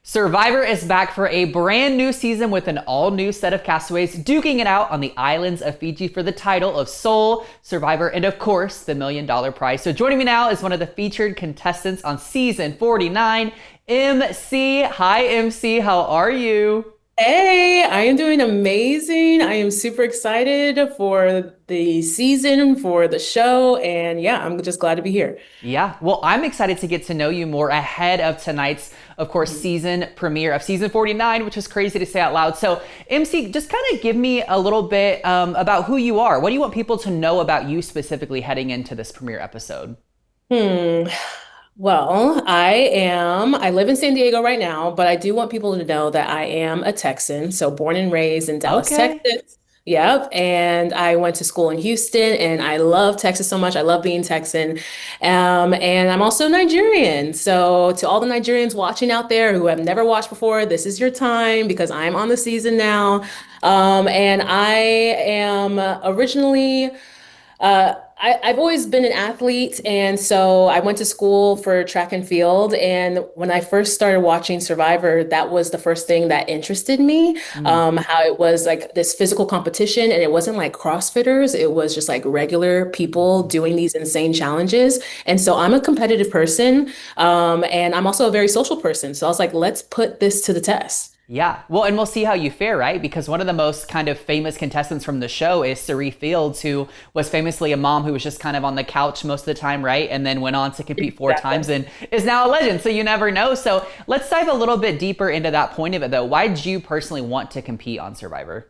Survivor is back for a brand new season with an all new set of castaways duking it out on the islands of Fiji for the title of Sole Survivor and, of course, the $1 million prize. So, joining me now is one of the featured contestants on season 49, MC. Hi, MC. How are you? Hey, I am doing amazing. I am super excited for the season, for the show, and yeah, I'm just glad to be here. Yeah, well, I'm excited to get to know you more ahead of tonight's, of course, Mhm. season premiere of season 49, which is crazy to say out loud. So, MC, just kind of give me a little bit about who you are. What do you want people to know about you specifically heading into this premiere episode? Hmm. Well, I live in San Diego right now, but I do want people to know that I am a Texan. So born and raised in Dallas, Okay. Texas. Yep. And I went to school in Houston and I love Texas so much. I love being Texan. And I'm also Nigerian. So to all the Nigerians watching out there who have never watched before, this is your time because I'm on the season now. And I am originally I've always been an athlete, and so I went to school for track and field. And when I first started watching Survivor, that was the first thing that interested me. Mm. How it was like this physical competition, and it wasn't like CrossFitters, it was just like regular people doing these insane challenges. And so I'm a competitive person, and I'm also a very social person. So I was like, let's put this to the test. Yeah. Well, and we'll see how you fare, right? Because one of the most kind of famous contestants from the show is Cerie Fields, who was famously a mom who was just kind of on the couch most of the time, right? And then went on to compete four Exactly. times and is now a legend. So you never know. So let's dive a little bit deeper into that point of it, though. Why did you personally want to compete on Survivor?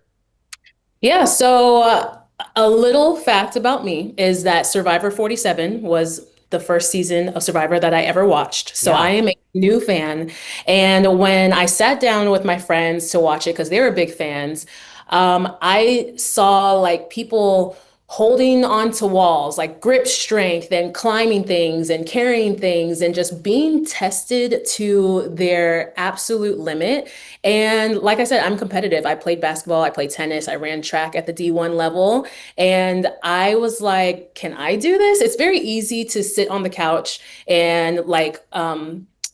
Yeah, so a little fact about me is that Survivor 47 was the first season of Survivor that I ever watched. So I Yeah. am a new fan. And when I sat down with my friends to watch it, because they were big fans, I saw like people holding onto walls, like grip strength and climbing things and carrying things and just being tested to their absolute limit. And like I said, I'm competitive. I played basketball, I played tennis, I ran track at the D1 level. And I was like, can I do this? It's very easy to sit on the couch and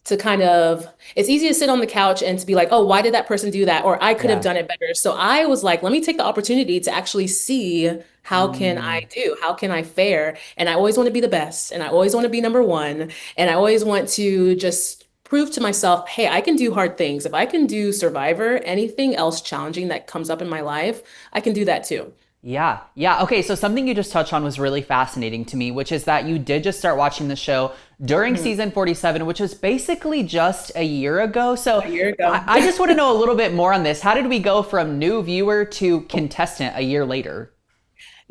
to kind of, it's easy to sit on the couch and to be like, oh, why did that person do that? Or I could have Yeah. done it better. So I was like, let me take the opportunity to actually see how can I Mm. do? How can I fare? And I always want to be the best, and I always want to be number one, and I always want to just prove to myself, hey, I can do hard things. If I can do Survivor, anything else challenging that comes up in my life, I can do that too. Yeah. Yeah. Okay. So something you just touched on was really fascinating to me, which is that you did just start watching the show during Mhm. season 47, which was basically just a year ago. So A year I, ago. I just want to know a little bit more on this. How did we go from new viewer to contestant a year later?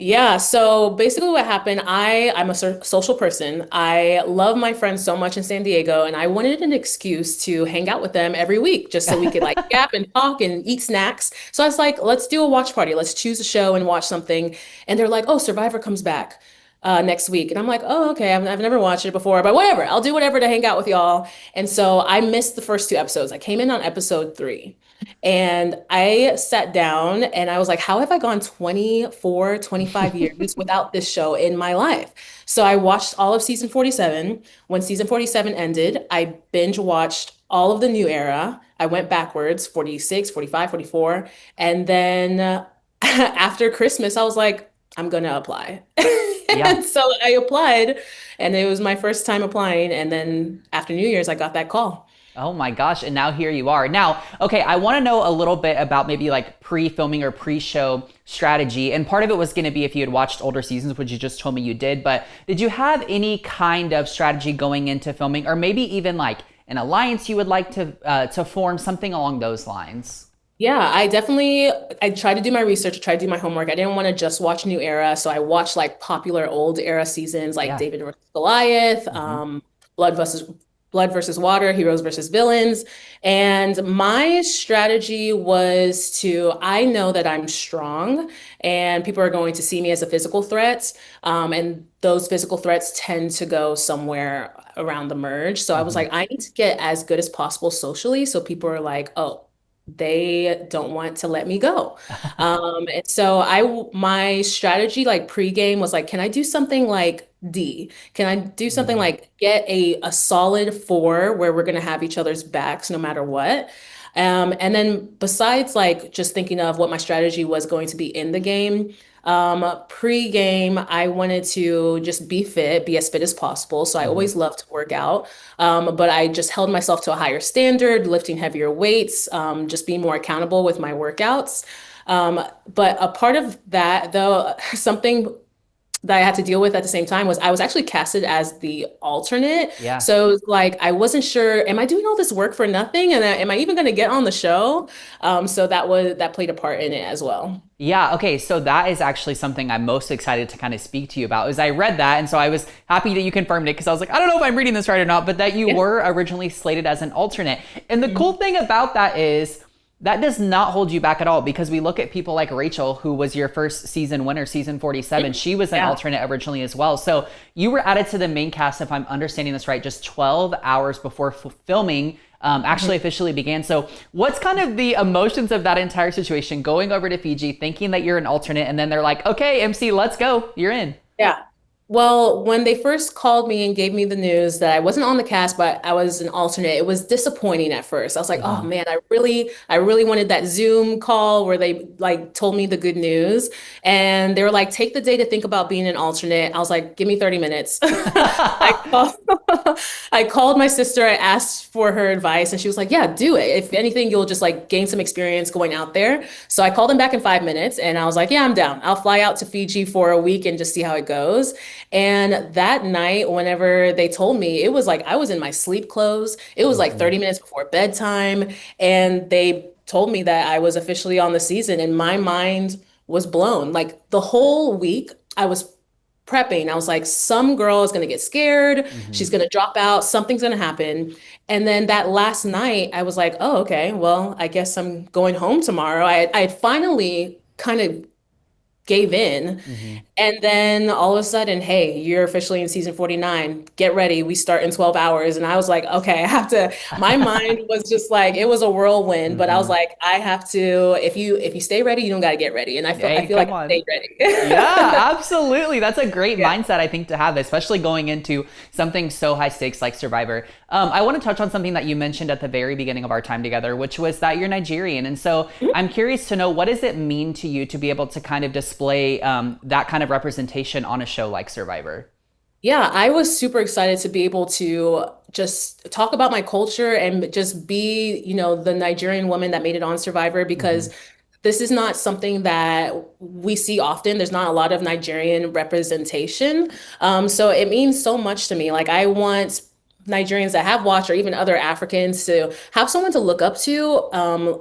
Yeah, so basically what happened, I'm a social person. I love my friends so much in San Diego, and I wanted an excuse to hang out with them every week just so we could like gap and talk and eat snacks. So I was like, let's do a watch party. Let's choose a show and watch something. And they're like, oh, Survivor comes back next week. And I'm like, oh, okay, I've never watched it before, but whatever. I'll do whatever to hang out with y'all. And so I missed the first two episodes. I came in on episode three. And I sat down and I was like, how have I gone 24, 25 years without this show in my life? So I watched all of season 47. When season 47 ended, I binge watched all of the new era. I went backwards, 46, 45, 44. And then after Christmas, I was like, I'm gonna apply. Yeah. And so I applied, and it was my first time applying. And then after New Year's, I got that call. Oh my gosh. And now here you are. Now, okay, I want to know a little bit about maybe like pre filming or pre show strategy. And part of it was going to be if you had watched older seasons, which you just told me you did. But did you have any kind of strategy going into filming or maybe even like an alliance you would like to form, something along those lines? Yeah, I tried to do my research, I tried to do my homework. I didn't want to just watch New Era, so I watched like popular old era seasons like Yeah. David versus Goliath, Hmm. Blood versus Blood versus Water, Heroes versus Villains. And my strategy was I know that I'm strong and people are going to see me as a physical threat. And those physical threats tend to go somewhere around the merge. So I was Hmm. like, I need to get as good as possible socially. So people are like, oh, they don't want to let me go. And so my strategy like pregame was like, can I do something like D? Can I do something Mhm. like get a solid four where we're going to have each other's backs no matter what? And then besides like just thinking of what my strategy was going to be in the game, pre-game, I wanted to just be fit, be as fit as possible. So I Mhm. always loved to work out. But I just held myself to a higher standard, lifting heavier weights, just being more accountable with my workouts. But a part of that, though, something that I had to deal with at the same time was I was actually casted as the alternate. Yeah. So it was like I wasn't sure, am I doing all this work for nothing? And am I even going to get on the show? So that played a part in it as well. Yeah, okay, so that is actually something I'm most excited to kind of speak to you about. Is I read that, and so I was happy that you confirmed it because I was like, I don't know if I'm reading this right or not, but that you Yeah. were originally slated as an alternate. And the cool Mhm. thing about that is that does not hold you back at all because we look at people like Rachel, who was your first season winner, season 47. She was an Yeah. alternate originally as well. So you were added to the main cast, if I'm understanding this right, just 12 hours before filming actually officially began. So, what's kind of the emotions of that entire situation going over to Fiji, thinking that you're an alternate, and then they're like, okay, MC, let's go, you're in? Yeah. Well, when they first called me and gave me the news that I wasn't on the cast, but I was an alternate, it was disappointing at first. I was like, oh Mm-hmm. man, I really wanted that Zoom call where they like told me the good news. And they were like, take the day to think about being an alternate. I was like, give me 30 minutes. I called, I called my sister, I asked for her advice, and she was like, yeah, do it. If anything, you'll just like gain some experience going out there. So I called them back in 5 minutes and I was like, yeah, I'm down. I'll fly out to Fiji for a week and just see how it goes. And that night, whenever they told me, it was like I was in my sleep clothes. It was like Mm-hmm. 30 minutes before bedtime. And they told me that I was officially on the season, and my mind was blown. Like the whole week, I was prepping. I was like, some girl is going to get scared. Mm-hmm. She's going to drop out. Something's going to happen. And then that last night, I was like, oh, okay, well, I guess I'm going home tomorrow. I finally kind of gave in. Mm-hmm. And then all of a sudden, hey, you're officially in season 49. Get ready. We start in 12 hours. And I was like, okay, I have to, my mind was just like, it was a whirlwind, but I was Mm-hmm. like, I have to, if you stay ready, you don't got to get ready. And I Hey, feel like come I on. stayed ready. Yeah, absolutely. That's a great Yeah. mindset, I think, to have, especially going into something so high stakes like Survivor. I want to touch on something that you mentioned at the very beginning of our time together, which was that you're Nigerian. And so I'm curious to know, what does it mean to you to be able to kind of display that kind of representation on a show like Survivor? Yeah, I was super excited to be able to just talk about my culture and just be, the Nigerian woman that made it on Survivor, Hmm. because this is not something that we see often. There's not a lot of Nigerian representation. So it means so much to me. Like I want Nigerians that have watched, or even other Africans, to have someone to look up to.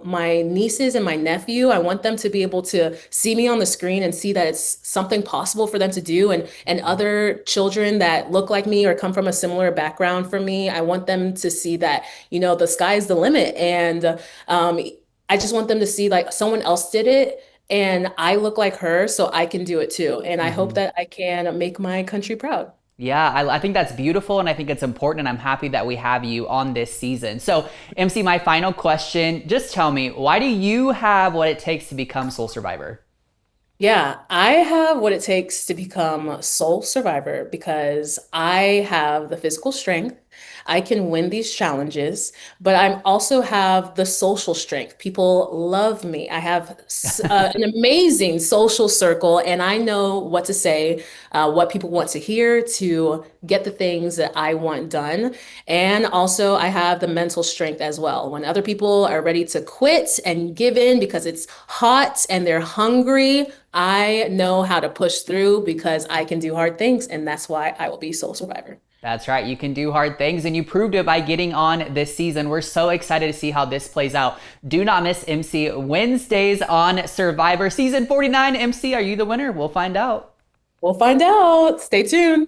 My nieces and my nephew, I want them to be able to see me on the screen and see that it's something possible for them to do. And other children that look like me or come from a similar background from me, I want them to see that, the sky's the limit. And I just want them to see like someone else did it and I look like her, so I can do it too. And I hope Hmm. that I can make my country proud. Yeah, I think that's beautiful and I think it's important. And I'm happy that we have you on this season. So, MC, my final question, just tell me, why do you have what it takes to become Soul Survivor? Yeah, I have what it takes to become a sole survivor because I have the physical strength. I can win these challenges, but I also have the social strength. People love me. I have an amazing social circle, and I know what to say, what people want to hear to get the things that I want done. And also, I have the mental strength as well. When other people are ready to quit and give in because it's hot and they're hungry, I know how to push through because I can do hard things, and that's why I will be Soul Survivor. That's right. You can do hard things, and you proved it by getting on this season. We're so excited to see how this plays out. Do not miss MC Wednesdays on Survivor Season 49. MC, are you the winner? We'll find out. We'll find out. Stay tuned.